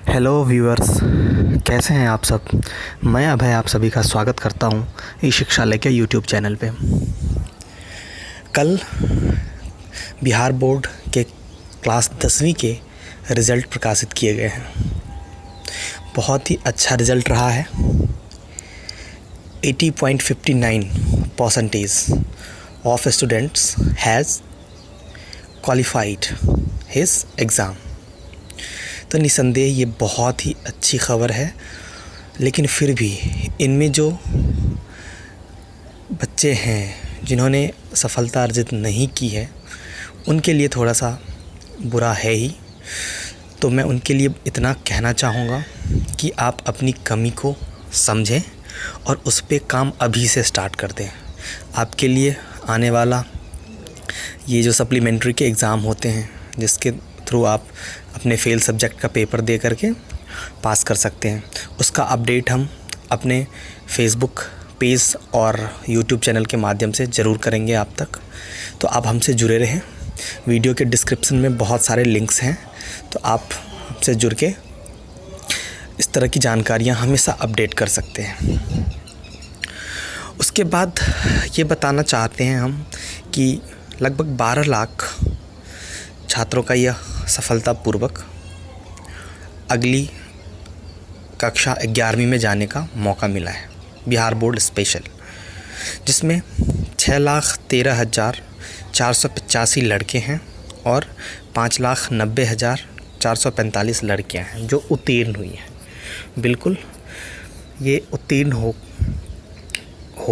Hello viewers, कैसे हैं आप सब। मैं अभय आप सभी का स्वागत करता हूं ई शिक्षालय के यूट्यूब चैनल पे। कल बिहार बोर्ड के क्लास 10वीं के रिज़ल्ट प्रकाशित किए गए हैं। बहुत ही अच्छा रिज़ल्ट रहा है। 80.59% of students has qualified his exam. तो निसंदेह ये बहुत ही अच्छी खबर है, लेकिन फिर भी इनमें जो बच्चे हैं जिन्होंने सफलता अर्जित नहीं की है उनके लिए थोड़ा सा बुरा है ही। तो मैं उनके लिए इतना कहना चाहूँगा कि आप अपनी कमी को समझें और उस पे काम अभी से स्टार्ट कर दें। आपके लिए आने वाला ये जो सप्लीमेंट्री के एग्ज़ाम होते हैं जिसके थ्रू आप अपने फेल सब्जेक्ट का पेपर दे करके पास कर सकते हैं, उसका अपडेट हम अपने फेसबुक पेज और यूट्यूब चैनल के माध्यम से ज़रूर करेंगे आप तक। तो आप हमसे जुड़े रहें। वीडियो के डिस्क्रिप्शन में बहुत सारे लिंक्स हैं, तो आप हमसे जुड़ के इस तरह की जानकारियाँ हमेशा अपडेट कर सकते हैं। उसके बाद ये बताना चाहते हैं हम कि लगभग 12 लाख छात्रों का यह सफलतापूर्वक अगली कक्षा 11वीं में जाने का मौका मिला है, बिहार बोर्ड स्पेशल, जिसमें 6,13,485 लड़के हैं और 5,90,445 लड़कियां हैं जो उत्तीर्ण हुई हैं। बिल्कुल ये उत्तीर्ण हो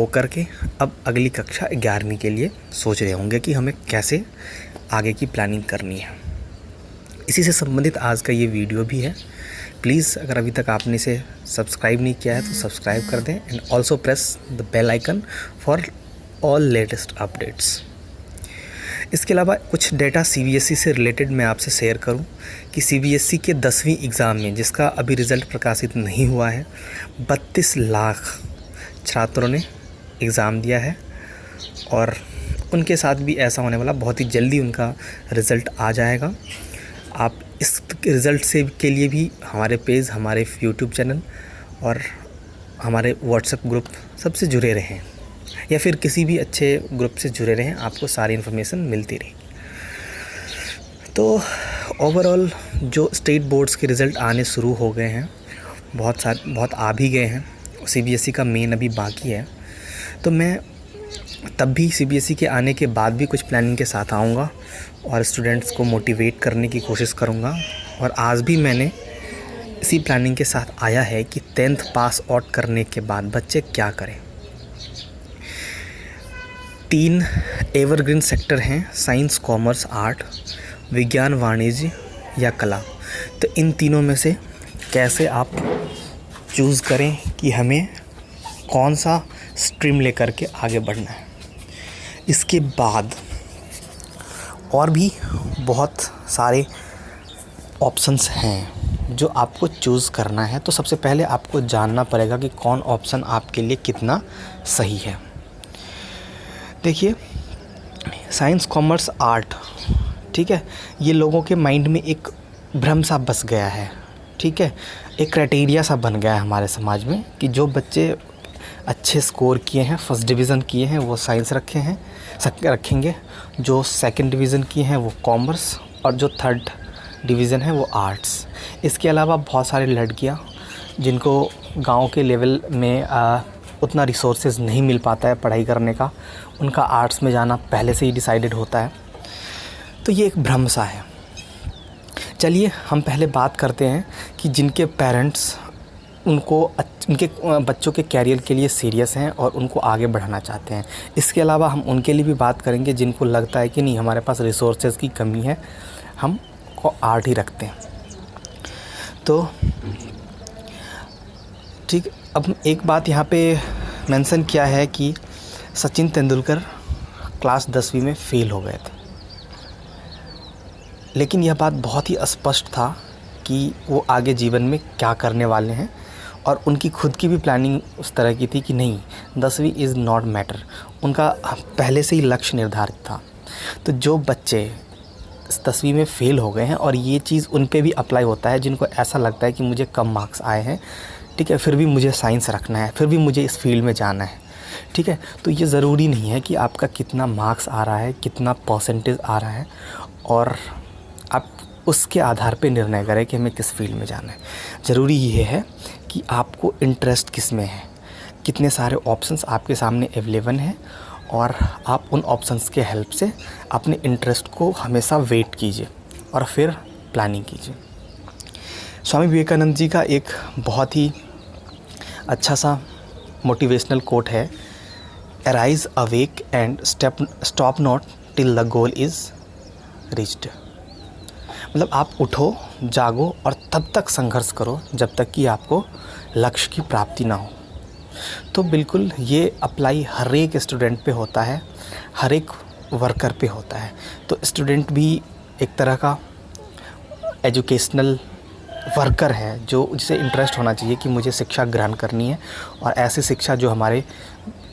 करके अब अगली कक्षा 11वीं के लिए सोच रहे होंगे कि हमें कैसे आगे की प्लानिंग करनी है। इसी से संबंधित आज का ये वीडियो भी है। प्लीज़ अगर अभी तक आपने इसे सब्सक्राइब नहीं किया है तो सब्सक्राइब कर दें and also press the bell icon for all latest updates. इसके अलावा कुछ डेटा सीबीएसई से रिलेटेड मैं आपसे शेयर करूं कि सीबीएसई के 10वीं एग्ज़ाम में, जिसका अभी रिज़ल्ट प्रकाशित नहीं हुआ है, 32 लाख छात्रों ने एग्ज़ाम दिया है और उनके साथ भी ऐसा होने वाला, बहुत ही जल्दी उनका रिज़ल्ट आ जाएगा। आप इस रिज़ल्ट से के लिए भी हमारे पेज, हमारे यूट्यूब चैनल और हमारे व्हाट्सएप ग्रुप सबसे जुड़े रहें या फिर किसी भी अच्छे ग्रुप से जुड़े रहें, आपको सारी इन्फॉर्मेशन मिलती रहेगी। तो ओवरऑल जो स्टेट बोर्ड्स के रिज़ल्ट आने शुरू हो गए हैं, बहुत आ भी गए हैं। सीबीएसई का मेन अभी बाकी है। तो मैं तब भी सीबीएसई के आने के बाद भी कुछ प्लानिंग के साथ आऊँगा और स्टूडेंट्स को मोटिवेट करने की कोशिश करूँगा। और आज भी मैंने इसी प्लानिंग के साथ आया है कि 10th पास आउट करने के बाद बच्चे क्या करें। 3 एवरग्रीन सेक्टर हैं, साइंस, कॉमर्स, आर्ट, विज्ञान, वाणिज्य या कला। तो इन तीनों में से कैसे आप चूज़ करें कि हमें कौन सा स्ट्रीम लेकर के आगे बढ़ना है। इसके बाद और भी बहुत सारे ऑप्शंस हैं जो आपको चूज़ करना है। तो सबसे पहले आपको जानना पड़ेगा कि कौन ऑप्शन आपके लिए कितना सही है। देखिए, साइंस, कॉमर्स, आर्ट, ठीक है, ये लोगों के माइंड में एक भ्रम सा बस गया है, ठीक है, एक क्राइटेरिया सा बन गया है हमारे समाज में कि जो बच्चे अच्छे स्कोर किए हैं, फर्स्ट डिवीज़न किए हैं, वो साइंस रखेंगे, जो सेकंड डिवीज़न किए हैं वो कॉमर्स और जो थर्ड डिवीज़न है वो आर्ट्स। इसके अलावा बहुत सारे लड़कियां जिनको गांव के लेवल में उतना रिसोर्सेज नहीं मिल पाता है पढ़ाई करने का, उनका आर्ट्स में जाना पहले से ही डिसाइडेड होता है। तो ये एक भ्रम सा है। चलिए हम पहले बात करते हैं कि जिनके पेरेंट्स उनके बच्चों के कैरियर के लिए सीरियस हैं और उनको आगे बढ़ाना चाहते हैं। इसके अलावा हम उनके लिए भी बात करेंगे जिनको लगता है कि नहीं, हमारे पास रिसोर्सेज की कमी है, हम को आर्ट ही रखते हैं। तो ठीक, अब एक बात यहाँ पे मेंशन किया है कि सचिन तेंदुलकर क्लास 10वीं में फ़ेल हो गए थे, लेकिन यह बात बहुत ही स्पष्ट था कि वो आगे जीवन में क्या करने वाले हैं और उनकी खुद की भी प्लानिंग उस तरह की थी कि नहीं, 10वीं इज़ नॉट मैटर। उनका पहले से ही लक्ष्य निर्धारित था। तो जो बच्चे 10वीं में फ़ेल हो गए हैं, और ये चीज़ उन पे भी अप्लाई होता है जिनको ऐसा लगता है कि मुझे कम मार्क्स आए हैं, ठीक है, फिर भी मुझे साइंस रखना है, फिर भी मुझे इस फील्ड में जाना है, ठीक है। तो ये ज़रूरी नहीं है कि आपका कितना मार्क्स आ रहा है, कितना परसेंटेज आ रहा है, और आप उसके आधार पे निर्णय करें कि हमें किस फील्ड में जाना है। ज़रूरी ये है कि आपको इंटरेस्ट किस में है, कितने सारे ऑप्शंस आपके सामने अवेलेबल हैं, और आप उन ऑप्शंस के हेल्प से अपने इंटरेस्ट को हमेशा वेट कीजिए और फिर प्लानिंग कीजिए। स्वामी विवेकानंद जी का एक बहुत ही अच्छा सा मोटिवेशनल कोट है, arise awake and stop not till the goal is reached. मतलब आप उठो, जागो और तब तक संघर्ष करो जब तक कि आपको लक्ष्य की प्राप्ति ना हो। तो बिल्कुल ये अप्लाई हर एक स्टूडेंट पे होता है, हर एक वर्कर पे होता है। तो स्टूडेंट भी एक तरह का एजुकेशनल वर्कर है, जो जिसे इंटरेस्ट होना चाहिए कि मुझे शिक्षा ग्रहण करनी है, और ऐसी शिक्षा जो हमारे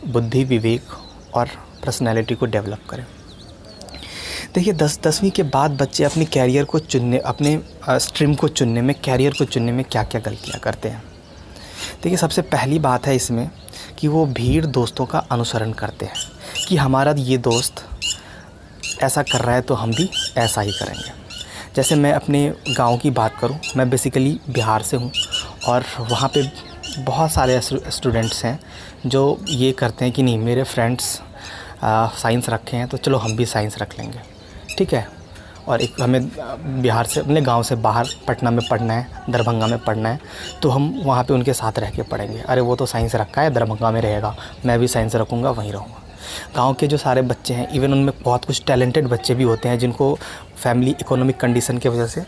बुद्धि, विवेक और पर्सनैलिटी को डेवलप करे। देखिए 10वीं के बाद बच्चे अपने कैरियर को चुनने, अपने स्ट्रीम को चुनने में, कैरियर को चुनने में क्या क्या गलतियाँ करते हैं। देखिए सबसे पहली बात है इसमें कि वो भीड़ दोस्तों का अनुसरण करते हैं कि हमारा ये दोस्त ऐसा कर रहा है तो हम भी ऐसा ही करेंगे। जैसे मैं अपने गांव की बात करूं, मैं बेसिकली बिहार से हूं, और वहाँ पे बहुत सारे स्टूडेंट्स हैं जो ये करते हैं कि नहीं, मेरे फ्रेंड्स साइंस रखे हैं तो चलो हम भी साइंस रख लेंगे, ठीक है। और एक हमें बिहार से, अपने गांव से बाहर पटना में पढ़ना है, दरभंगा में पढ़ना है, तो हम वहाँ पे उनके साथ रह के पढ़ेंगे। अरे वो तो साइंस रखा है, दरभंगा में रहेगा, मैं भी साइंस रखूँगा, वहीं रहूँगा। गांव के जो सारे बच्चे हैं, इवन उनमें बहुत कुछ टैलेंटेड बच्चे भी होते हैं जिनको फैमिली इकोनॉमिक कंडीशन की वजह से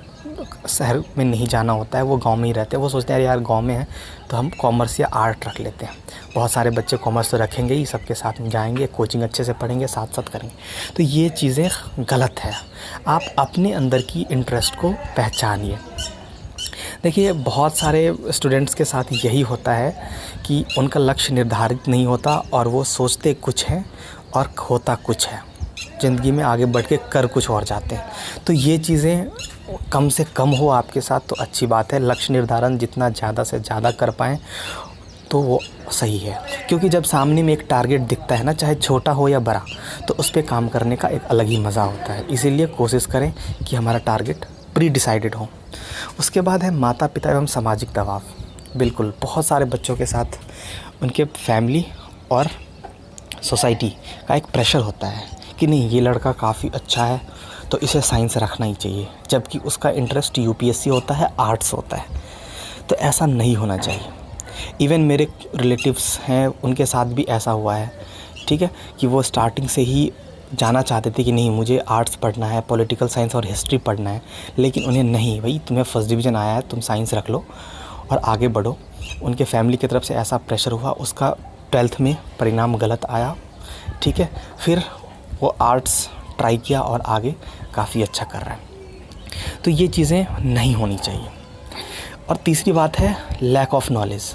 शहर में नहीं जाना होता है, वो गांव में ही रहते हैं। वो सोचते हैं यार गांव में है तो हम कॉमर्स या आर्ट रख लेते हैं। बहुत सारे बच्चे कॉमर्स तो रखेंगे ही, सबके साथ में जाएंगे, कोचिंग अच्छे से पढ़ेंगे, साथ साथ करेंगे। तो ये चीज़ें गलत है। आप अपने अंदर की इंटरेस्ट को पहचानिए। देखिए बहुत सारे स्टूडेंट्स के साथ यही होता है कि उनका लक्ष्य निर्धारित नहीं होता, और वो सोचते कुछ है और होता कुछ है, ज़िंदगी में आगे बढ़ के कर कुछ और जाते हैं। तो ये चीज़ें कम से कम हो आपके साथ तो अच्छी बात है। लक्ष्य निर्धारण जितना ज़्यादा से ज़्यादा कर पाएँ तो वो सही है, क्योंकि जब सामने में एक टारगेट दिखता है ना, चाहे छोटा हो या बड़ा, तो उस पे काम करने का एक अलग ही मज़ा होता है। इसीलिए कोशिश करें कि हमारा टारगेट प्री डिसाइडेड हो। उसके बाद है माता पिता एवं सामाजिक दबाव। बिल्कुल बहुत सारे बच्चों के साथ उनके फैमिली और सोसाइटी का एक प्रेशर होता है कि नहीं, ये लड़का काफ़ी अच्छा है तो इसे साइंस रखना ही चाहिए, जबकि उसका इंटरेस्ट यूपीएससी होता है, आर्ट्स होता है। तो ऐसा नहीं होना चाहिए। इवन मेरे रिलेटिव्स हैं, उनके साथ भी ऐसा हुआ है, ठीक है, कि वो स्टार्टिंग से ही जाना चाहते थे कि नहीं मुझे आर्ट्स पढ़ना है, पॉलिटिकल साइंस और हिस्ट्री पढ़ना है, लेकिन उन्हें नहीं, भाई तुम्हें फर्स्ट डिवीज़न आया है, तुम साइंस रख लो और आगे बढ़ो। उनके फैमिली की तरफ से ऐसा प्रेशर हुआ, उसका 12th में परिणाम गलत आया, ठीक है। फिर वो आर्ट्स ट्राई किया और आगे काफ़ी अच्छा कर रहा है। तो ये चीज़ें नहीं होनी चाहिए। और तीसरी बात है लैक ऑफ नॉलेज।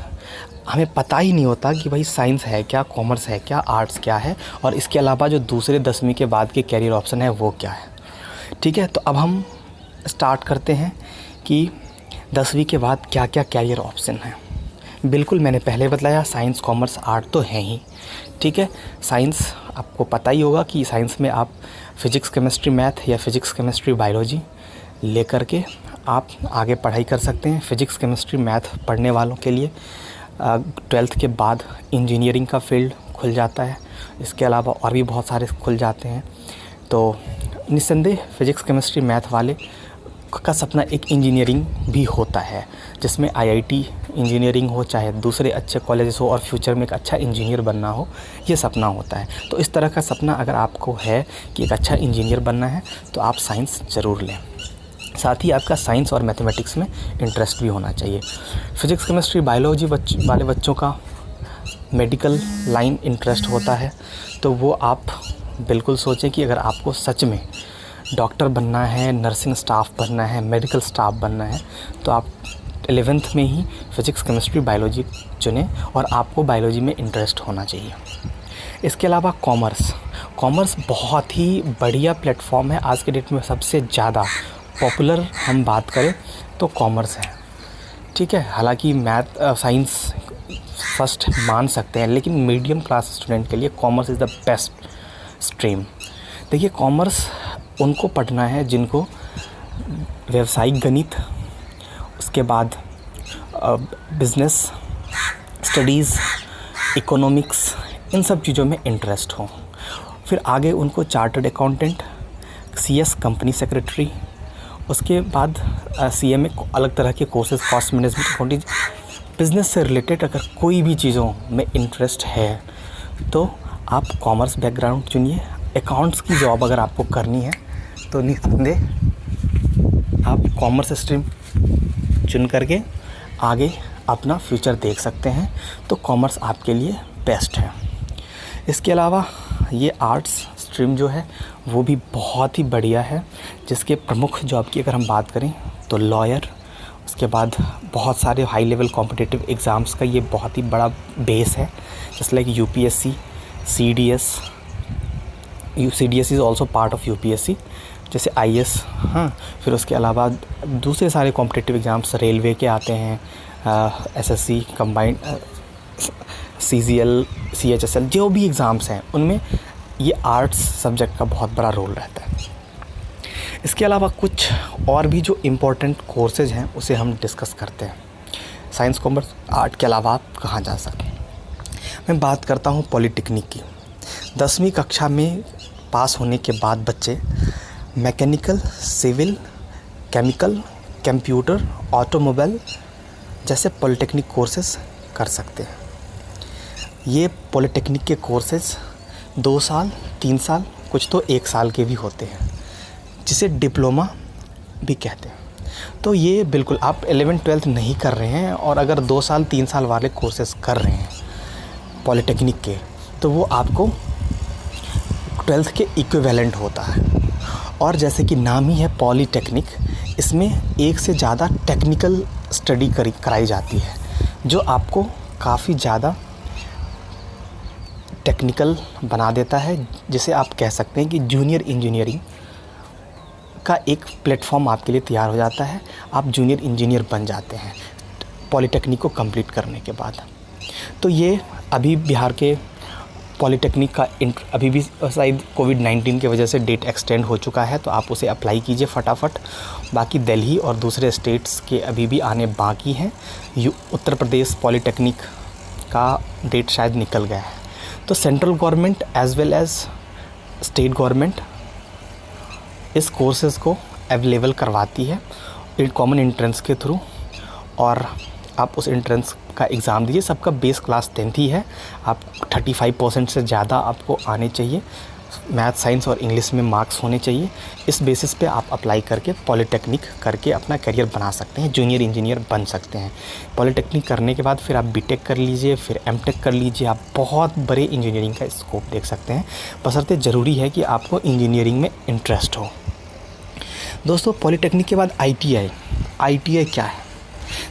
हमें पता ही नहीं होता कि भाई साइंस है क्या, कॉमर्स है क्या, आर्ट्स क्या है, और इसके अलावा जो दूसरे 10वीं के बाद के कैरियर ऑप्शन है वो क्या है, ठीक है। तो अब हम स्टार्ट करते हैं कि 10वीं के बाद क्या क्या कैरियर ऑप्शन है। बिल्कुल मैंने पहले बताया, साइंस कॉमर्स आर्ट तो हैं ही, ठीक है। साइंस आपको पता ही होगा कि साइंस में आप फिज़िक्स केमिस्ट्री मैथ या फिज़िक्स केमिस्ट्री बायोलॉजी लेकर के आप आगे पढ़ाई कर सकते हैं। फिज़िक्स केमिस्ट्री मैथ पढ़ने वालों के लिए 12th के बाद इंजीनियरिंग का फील्ड खुल जाता है। इसके अलावा और भी बहुत सारे खुल जाते हैं। तो निस्संदेह फिज़िक्स केमिस्ट्री मैथ वाले का सपना एक इंजीनियरिंग भी होता है, जिसमें आईआईटी इंजीनियरिंग हो, चाहे दूसरे अच्छे कॉलेजेस हो, और फ्यूचर में एक अच्छा इंजीनियर बनना हो, ये सपना होता है। तो इस तरह का सपना अगर आपको है कि एक अच्छा इंजीनियर बनना है तो आप साइंस ज़रूर लें। साथ ही आपका साइंस और मैथमेटिक्स में इंटरेस्ट भी होना चाहिए। फिज़िक्स केमिस्ट्री बायोलॉजी वाले बच्चों का मेडिकल लाइन इंटरेस्ट होता है, तो वो आप बिल्कुल सोचें कि अगर आपको सच में डॉक्टर बनना है, नर्सिंग स्टाफ बनना है, मेडिकल स्टाफ बनना है, तो आप 11th में ही फिज़िक्स केमिस्ट्री बायोलॉजी चुनें और आपको बायोलॉजी में इंटरेस्ट होना चाहिए। इसके अलावा कॉमर्स, कॉमर्स बहुत ही बढ़िया प्लेटफॉर्म है। आज के डेट में सबसे ज़्यादा पॉपुलर हम बात करें तो कॉमर्स है, ठीक है। हालांकि मैथ साइंस फर्स्ट मान सकते हैं, लेकिन मीडियम क्लास स्टूडेंट के लिए commerce is the best stream. देखिए, कॉमर्स उनको पढ़ना है जिनको व्यावसायिक गणित, उसके बाद बिज़नेस स्टडीज़, इकोनॉमिक्स, इन सब चीज़ों में इंटरेस्ट हो। फिर आगे उनको chartered accountant, CS company secretary, उसके बाद CMA अलग तरह के courses, cost management, accounting, business से रिलेटेड अगर कोई भी चीज़ों में इंटरेस्ट है तो आप कॉमर्स बैकग्राउंड चुनिए। अकाउंट्स की जॉब अगर आपको करनी है तो निस्संदेह आप कॉमर्स स्ट्रीम चुन करके आगे अपना फ्यूचर देख सकते हैं। तो कॉमर्स आपके लिए बेस्ट है। इसके अलावा ये आर्ट्स स्ट्रीम जो है वो भी बहुत ही बढ़िया है, जिसके प्रमुख जॉब की अगर हम बात करें तो लॉयर, उसके बाद बहुत सारे हाई लेवल कॉम्पिटिटिव एग्ज़ाम्स का ये बहुत ही बड़ा बेस है, जैसे like UPSC, CDS is also part of UPSC, जैसे IS। हाँ, फिर उसके अलावा दूसरे सारे कॉम्पिटिटिव एग्ज़ाम्स रेलवे के आते हैं, SSC कंबाइंड, CGL, CHSL, जो भी एग्ज़ाम्स हैं उनमें ये आर्ट्स सब्जेक्ट का बहुत बड़ा रोल रहता है। इसके अलावा कुछ और भी जो इम्पोर्टेंट कोर्सेज हैं उसे हम डिस्कस करते हैं। साइंस, कॉमर्स, आर्ट के अलावा आप कहाँ जा सकते हैं। मैं बात करता हूँ पॉलिटेक्निक की। 10वीं कक्षा में पास होने के बाद बच्चे mechanical, civil, chemical, computer, automobile जैसे पॉलिटेक्निक कोर्सेज कर सकते हैं। ये पॉलिटेक्निक के कोर्सेज 2 साल, 3 साल, कुछ तो 1 साल के भी होते हैं, जिसे डिप्लोमा भी कहते हैं। तो ये बिल्कुल आप 11th-12th नहीं कर रहे हैं और अगर 2 साल 3 साल वाले कोर्सेज कर रहे हैं पॉलिटेक्निक के, तो वो आपको 12th के इक्विवेलेंट होता है। और जैसे कि नाम ही है पॉलीटेक्निक, इसमें एक से ज़्यादा टेक्निकल स्टडी कराई जाती है, जो आपको काफ़ी ज़्यादा टेक्निकल बना देता है, जिसे आप कह सकते हैं कि जूनियर इंजीनियरिंग का एक प्लेटफॉर्म आपके लिए तैयार हो जाता है। आप जूनियर इंजीनियर बन जाते हैं पॉलिटेक्निक को कंप्लीट करने के बाद। तो ये अभी बिहार के पॉलिटेक्निक का अभी भी शायद कोविड-19 की वजह से डेट एक्सटेंड हो चुका है, तो आप उसे अप्लाई कीजिए फटाफट। बाकी दिल्ली और दूसरे स्टेट्स के अभी भी आने बाकी हैं। उत्तर प्रदेश पॉलिटेक्निक का डेट शायद निकल गया है। तो central government as well as state government इस कोर्सेज़ को अवेलेबल करवाती है कॉमन एंट्रेंस के थ्रू, और आप उस एंट्रेंस का एग्ज़ाम दीजिए। सबका बेस क्लास 10th ही है। आप 35% से ज़्यादा आपको आने चाहिए, मैथ, साइंस और इंग्लिश में मार्क्स होने चाहिए। इस बेसिस पे आप अप्लाई करके पॉलिटेक्निक करके अपना करियर बना सकते हैं, जूनियर इंजीनियर बन सकते हैं। पॉलिटेक्निक करने के बाद फिर आप बीटेक कर लीजिए, फिर एमटेक कर लीजिए। आप बहुत बड़े इंजीनियरिंग का स्कोप देख सकते हैं, बशर्ते ज़रूरी है कि आपको इंजीनियरिंग में इंटरेस्ट हो। दोस्तों, पॉलिटेक्निक के बाद ITI क्या है?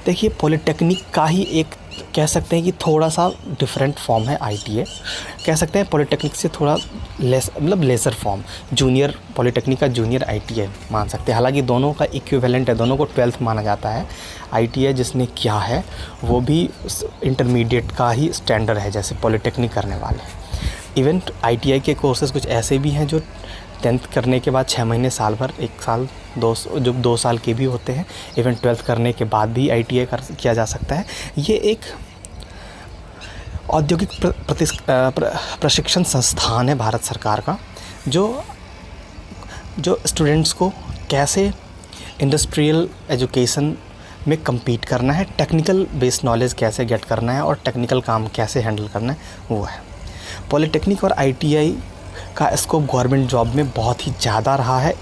देखिए, पॉलिटेक्निक का ही एक कह सकते हैं कि थोड़ा सा डिफरेंट फॉर्म है ITI। कह सकते हैं पॉलिटेक्निक से थोड़ा लेसर फॉर्म, जूनियर पॉलिटेक्निक का जूनियर ITI मान सकते हैं। हालांकि दोनों का इक्विवेलेंट है, दोनों को 12th माना जाता है। ITI जिसने किया है वो भी इंटरमीडिएट का ही स्टैंडर्ड है जैसे पॉलिटेक्निक करने वाले। इवन ITI के कोर्सेज कुछ ऐसे भी हैं जो 10th करने के बाद 6 महीने, साल भर, 1 साल, 2 साल के भी होते हैं। इवन 12th करने के बाद भी ITI किया जा सकता है। ये एक औद्योगिक प्रशिक्षण संस्थान है भारत सरकार का, जो स्टूडेंट्स को कैसे इंडस्ट्रियल एजुकेशन में कम्पीट करना है, टेक्निकल बेस्ड नॉलेज कैसे गेट करना है और टेक्निकल काम कैसे हैंडल करना है, वो है। पॉलिटेक्निक और ITI का स्कोप गवर्नमेंट जॉब में बहुत ही ज़्यादा रहा है।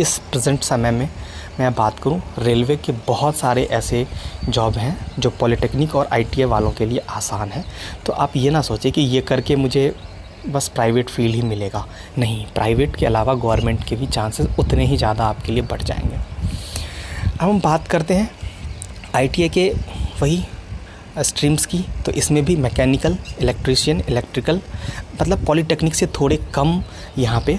इस प्रेजेंट समय में मैं बात करूं, रेलवे के बहुत सारे ऐसे जॉब हैं जो पॉलिटेक्निक और ITI वालों के लिए आसान है। तो आप ये ना सोचें कि ये करके मुझे बस प्राइवेट फील्ड ही मिलेगा। नहीं, प्राइवेट के अलावा गवर्नमेंट के भी चांसेस उतने ही ज़्यादा आपके लिए बढ़ जाएंगे। अब हम बात करते हैं ITI के वही स्ट्रीम्स की, तो इसमें भी मैकेनिकल, इलेक्ट्रीशियन, इलेक्ट्रिकल, मतलब पॉलीटेक्निक से थोड़े कम यहाँ पे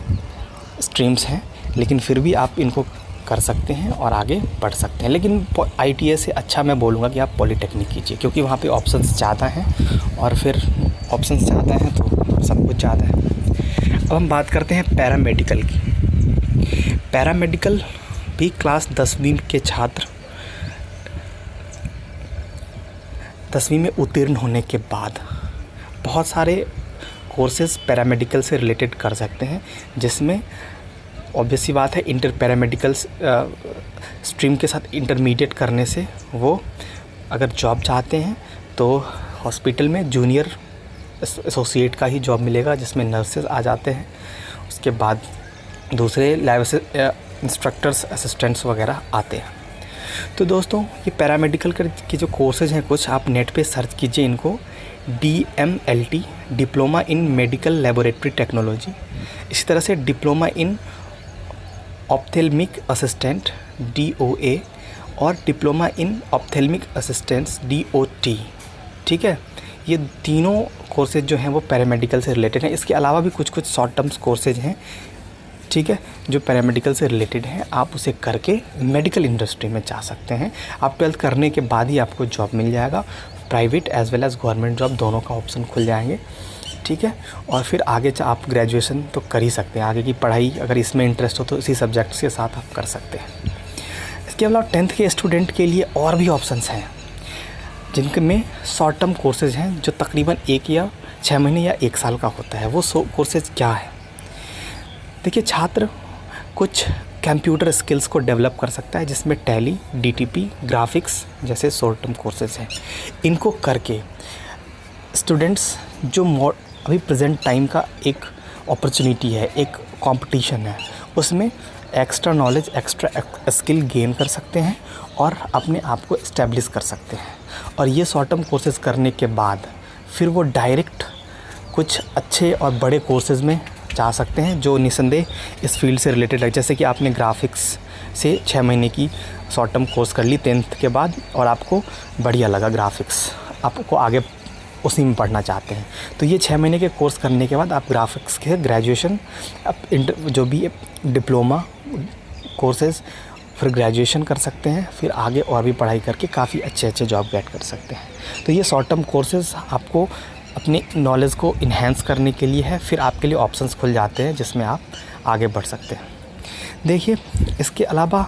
स्ट्रीम्स हैं, लेकिन फिर भी आप इनको कर सकते हैं और आगे बढ़ सकते हैं। लेकिन ITA से अच्छा मैं बोलूँगा कि आप पॉलीटेक्निक कीजिए, क्योंकि वहाँ पे ऑप्शंस ज़्यादा हैं, और फिर ऑप्शंस ज़्यादा हैं तो सब कुछ ज़्यादा है। अब हम बात करते हैं पैरामेडिकल की। पैरामेडिकल भी क्लास 10वीं के छात्र 10वीं में उत्तीर्ण होने के बाद बहुत सारे कोर्सेज़ पैरामेडिकल से रिलेटेड कर सकते हैं, जिसमें ऑब्वियस सी बात है इंटर पैरामेडिकल स्ट्रीम के साथ इंटरमीडिएट करने से वो अगर जॉब चाहते हैं तो हॉस्पिटल में जूनियर एसोसिएट का ही जॉब मिलेगा, जिसमें नर्सेज आ जाते हैं। उसके बाद दूसरे लेवल से इंस्ट्रक्टर्स, असिस्टेंट्स वगैरह आते हैं। तो दोस्तों ये पैरामेडिकल के जो कोर्सेज हैं, कुछ आप नेट पे सर्च कीजिए इनको, DMLT, diploma in medical laboratory technology, इसी तरह से diploma in ophthalmic assistant DOA और diploma in ophthalmic assistants DOT। ठीक है, ये तीनों कोर्सेज जो हैं वो पैरामेडिकल से रिलेटेड हैं। इसके अलावा भी कुछ शॉर्ट टर्म्स कोर्सेज हैं, ठीक है, जो पैरामेडिकल से रिलेटेड हैं। आप उसे करके मेडिकल इंडस्ट्री में जा सकते हैं। आप 12th करने के बाद ही आपको जॉब मिल जाएगा, private as well as government job दोनों का ऑप्शन खुल जाएंगे। ठीक है, और फिर आगे आप ग्रेजुएशन तो कर ही सकते हैं। आगे की पढ़ाई अगर इसमें इंटरेस्ट हो तो इसी सब्जेक्ट्स के साथ आप कर सकते हैं। इसके अलावा 10th के स्टूडेंट के लिए और भी ऑप्शंस हैं, जिनके में शॉर्ट टर्म कोर्सेज हैं जो तकरीबन 1 या 6 महीने या 1 साल का होता है। वो कोर्सेज क्या है? देखिए, छात्र कुछ कंप्यूटर स्किल्स को डेवलप कर सकता है, जिसमें टैली, DTP, ग्राफिक्स जैसे शॉर्ट टर्म कोर्सेज हैं। इनको करके स्टूडेंट्स जो अभी प्रेजेंट टाइम का एक अपॉर्चुनिटी है, एक कंपटीशन है, उसमें extra knowledge, extra skill gain कर सकते हैं और अपने आप को इस्टेब्लिश कर सकते हैं। और ये शॉर्ट टर्म कोर्सेज करने के बाद फिर वो डायरेक्ट कुछ अच्छे और बड़े कोर्सेज में जा सकते हैं, जो निसंदेह इस फील्ड से रिलेटेड है। जैसे कि आपने ग्राफिक्स से 6 महीने की शॉर्ट टर्म कोर्स कर ली 10th के बाद और आपको बढ़िया लगा ग्राफिक्स, आपको आगे उसी में पढ़ना चाहते हैं, तो ये 6 महीने के कोर्स करने के बाद आप ग्राफिक्स के ग्रेजुएशन, जो भी डिप्लोमा कोर्सेज, फिर ग्रेजुएशन कर सकते हैं, फिर आगे और भी पढ़ाई करके काफ़ी अच्छे जॉब गेट कर सकते हैं। तो ये शॉर्ट टर्म कोर्सेज आपको अपनी नॉलेज को इन्हेंस करने के लिए है, फिर आपके लिए ऑप्शंस खुल जाते हैं जिसमें आप आगे बढ़ सकते हैं। देखिए, इसके अलावा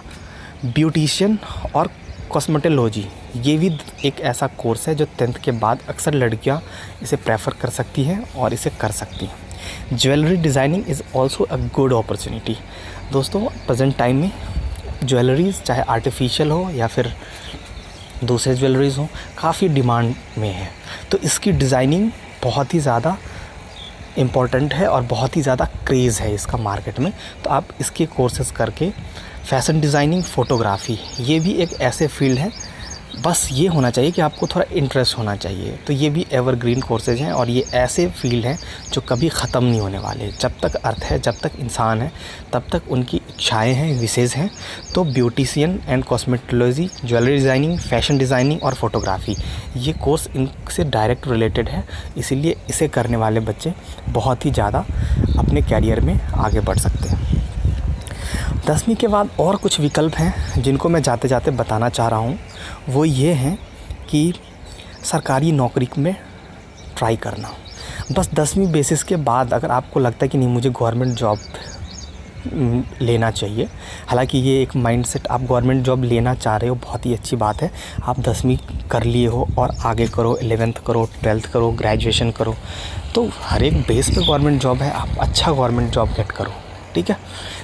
ब्यूटिशियन और कॉस्मेटोलॉजी, ये भी एक ऐसा कोर्स है जो 10th के बाद अक्सर लड़कियां इसे प्रेफर कर सकती हैं और इसे कर सकती हैं। Jewellery designing is also a good opportunity. दोस्तों, प्रेजेंट टाइम में ज्वेलरीज़ चाहे आर्टिफिशियल हो या फिर दूसरे ज्वेलरीज़ हो, काफ़ी डिमांड में है। तो इसकी डिज़ाइनिंग बहुत ही ज़्यादा इम्पॉर्टेंट है और बहुत ही ज़्यादा क्रेज़ है इसका मार्केट में। तो आप इसके कोर्सेज करके फैशन डिज़ाइनिंग, फ़ोटोग्राफ़ी, ये भी एक ऐसे फील्ड है, बस ये होना चाहिए कि आपको थोड़ा इंटरेस्ट होना चाहिए। तो ये भी एवरग्रीन कोर्सेज हैं और ये ऐसे फील्ड हैं जो कभी ख़त्म नहीं होने वाले। जब तक अर्थ है, जब तक इंसान है, तब तक उनकी इच्छाएं हैं, विशेज़ हैं। तो beautician and cosmetology, jewellery designing, fashion designing और फ़ोटोग्राफ़ी, ये कोर्स इनसे डायरेक्ट रिलेटेड है। इसीलिए इसे करने वाले बच्चे बहुत ही ज़्यादा अपने कैरियर में आगे बढ़ सकते हैं। 10वीं के बाद और कुछ विकल्प हैं जिनको मैं जाते जाते बताना चाह रहा हूँ। वो ये हैं कि सरकारी नौकरी में ट्राई करना। बस 10वीं बेसिस के बाद अगर आपको लगता है कि नहीं, मुझे गवर्नमेंट जॉब लेना चाहिए, हालांकि ये एक माइंडसेट, आप गवर्नमेंट जॉब लेना चाह रहे हो, बहुत ही अच्छी बात है। आप 10वीं कर लिए हो और आगे करो, 11th करो, 12th करो, ग्रेजुएशन करो, तो हर एक बेस पे गवर्नमेंट जॉब है। आप अच्छा गवर्नमेंट जॉब गेट करो, ठीक है।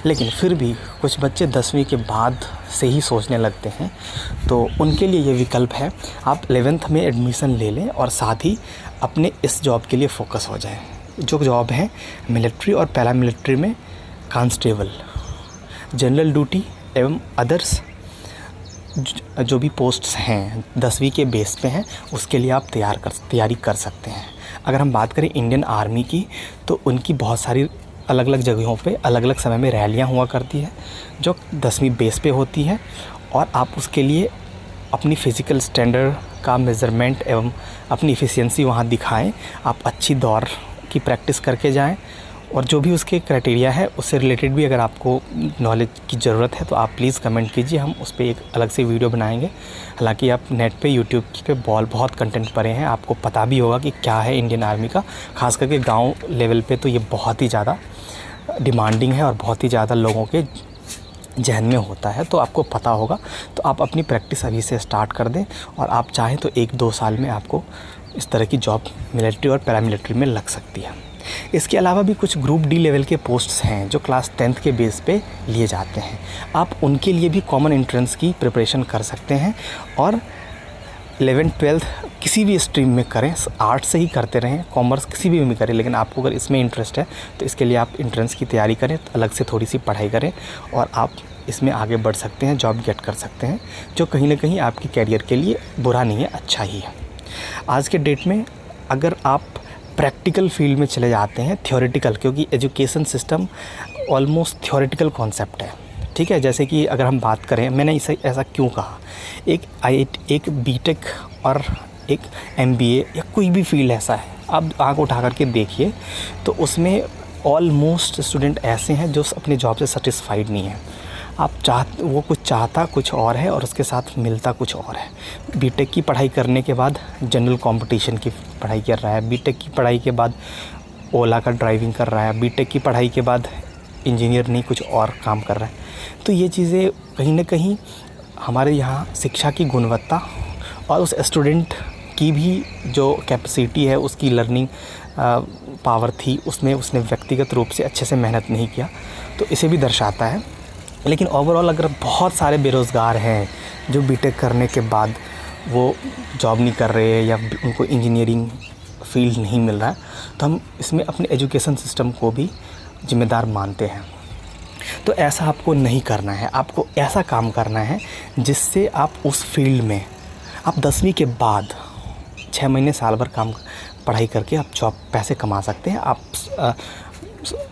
लेकिन फिर भी कुछ बच्चे 10वीं के बाद से ही सोचने लगते हैं, तो उनके लिए ये विकल्प है, आप 11th में एडमिशन ले लें और साथ ही अपने इस जॉब के लिए फ़ोकस हो जाए। जो जॉब है मिलिट्री और पैरामिलिट्री में कांस्टेबल, जनरल ड्यूटी एवं अदर्स जो भी पोस्ट्स हैं 10वीं के बेस पे हैं, उसके लिए आप तैयारी कर सकते हैं। अगर हम बात करें इंडियन आर्मी की, तो उनकी बहुत सारी अलग अलग जगहों पे अलग अलग समय में रैलियां हुआ करती है जो 10वीं बेस पे होती है, और आप उसके लिए अपनी फ़िज़िकल स्टैंडर्ड का मेज़रमेंट एवं अपनी एफिशिएंसी वहाँ दिखाएं। आप अच्छी दौड़ की प्रैक्टिस करके जाएं और जो भी उसके क्राइटेरिया है उससे रिलेटेड भी अगर आपको नॉलेज की ज़रूरत है तो आप प्लीज़ कमेंट कीजिए, हम उस पर एक अलग से वीडियो बनाएंगे। हालांकि आप नेट पे यूट्यूब पे बहुत कंटेंट पड़े हैं, आपको पता भी होगा कि क्या है इंडियन आर्मी का। ख़ास करके गांव लेवल पे तो ये बहुत ही ज़्यादा डिमांडिंग है और बहुत ही ज़्यादा लोगों के जहन में होता है, तो आपको पता होगा। तो आप अपनी प्रैक्टिस अभी से स्टार्ट कर दें और आप चाहें तो 1-2 साल में आपको इस तरह की जॉब मिलिट्री और पैरामिलिट्री में लग सकती है। इसके अलावा भी कुछ ग्रुप डी लेवल के पोस्ट्स हैं जो क्लास 10th के बेस पे लिए जाते हैं। आप उनके लिए भी कॉमन एंट्रेंस की प्रिपरेशन कर सकते हैं और 11th-12th किसी भी स्ट्रीम में करें, आर्ट्स से ही करते रहें, कॉमर्स किसी भी में करें, लेकिन आपको अगर इसमें इंटरेस्ट है तो इसके लिए आप एंट्रेंस की तैयारी करें, अलग से थोड़ी सी पढ़ाई करें और आप इसमें आगे बढ़ सकते हैं, जॉब गेट कर सकते हैं, जो कहीं ना कहीं आपके कैरियर के लिए बुरा नहीं है, अच्छा ही है। आज के डेट में अगर आप प्रैक्टिकल फील्ड में चले जाते हैं, थ्योरेटिकल, क्योंकि education system almost theoretical concept है, ठीक है। जैसे कि अगर हम बात करें, मैंने इसे ऐसा क्यों कहा, एक बीटेक और एक MBA या कोई भी फील्ड ऐसा है, आप आँख उठा करके देखिए तो उसमें ऑलमोस्ट स्टूडेंट ऐसे हैं जो अपने जॉब से सेटिस्फाइड नहीं है। वो कुछ चाहता कुछ और है और उसके साथ मिलता कुछ और है। बीटेक की पढ़ाई करने के बाद जनरल कंपटीशन की पढ़ाई कर रहा है, बीटेक की पढ़ाई के बाद ओला का ड्राइविंग कर रहा है, बीटेक की पढ़ाई के बाद इंजीनियर नहीं कुछ और काम कर रहा है। तो ये चीज़ें कहीं ना कहीं हमारे यहाँ शिक्षा की गुणवत्ता और उस स्टूडेंट की भी जो कैपेसिटी है, उसकी लर्निंग पावर थी, उसमें उसने व्यक्तिगत रूप से अच्छे से मेहनत नहीं किया, तो इसे भी दर्शाता है। लेकिन ओवरऑल अगर बहुत सारे बेरोज़गार हैं जो बीटेक करने के बाद वो जॉब नहीं कर रहे या उनको इंजीनियरिंग फील्ड नहीं मिल रहा है, तो हम इसमें अपने एजुकेशन सिस्टम को भी जिम्मेदार मानते हैं। तो ऐसा आपको नहीं करना है, आपको ऐसा काम करना है जिससे आप उस फील्ड में आप 10वीं के बाद 6 महीने साल भर पढ़ाई करके आप जॉब पैसे कमा सकते हैं। आप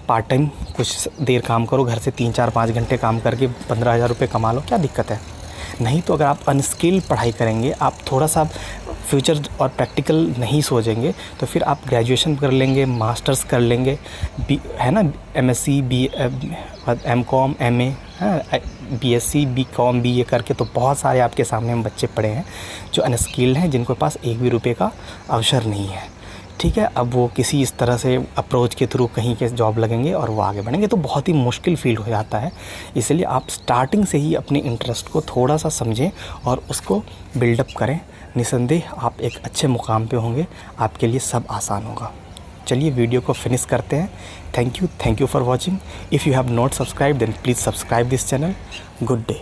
पार्ट टाइम कुछ देर काम करो, घर से 3-4-5 घंटे काम करके 15,000 रुपये कमा लो, क्या दिक्कत है। नहीं तो अगर आप अनस्किल पढ़ाई करेंगे, आप थोड़ा सा फ्यूचर और प्रैक्टिकल नहीं सोचेंगे, तो फिर आप ग्रेजुएशन कर लेंगे, मास्टर्स कर लेंगे, है ना, MSc, MCOM, MA, BSc, BCom, BA करके तो बहुत सारे आपके सामने हम बच्चे पड़े हैं जो अनस्किल्ड हैं, जिनके पास 1 भी रुपये का अवसर नहीं है, ठीक है। अब वो किसी इस तरह से अप्रोच के थ्रू कहीं के जॉब लगेंगे और वो आगे बढ़ेंगे, तो बहुत ही मुश्किल फील्ड हो जाता है। इसलिए आप स्टार्टिंग से ही अपने इंटरेस्ट को थोड़ा सा समझें और उसको बिल्डअप करें। निसंदेह आप एक अच्छे मुकाम पे होंगे, आपके लिए सब आसान होगा। चलिए वीडियो को फिनिश करते हैं। Thank you for watching. If you have not subscribe then please subscribe this channel. Good day.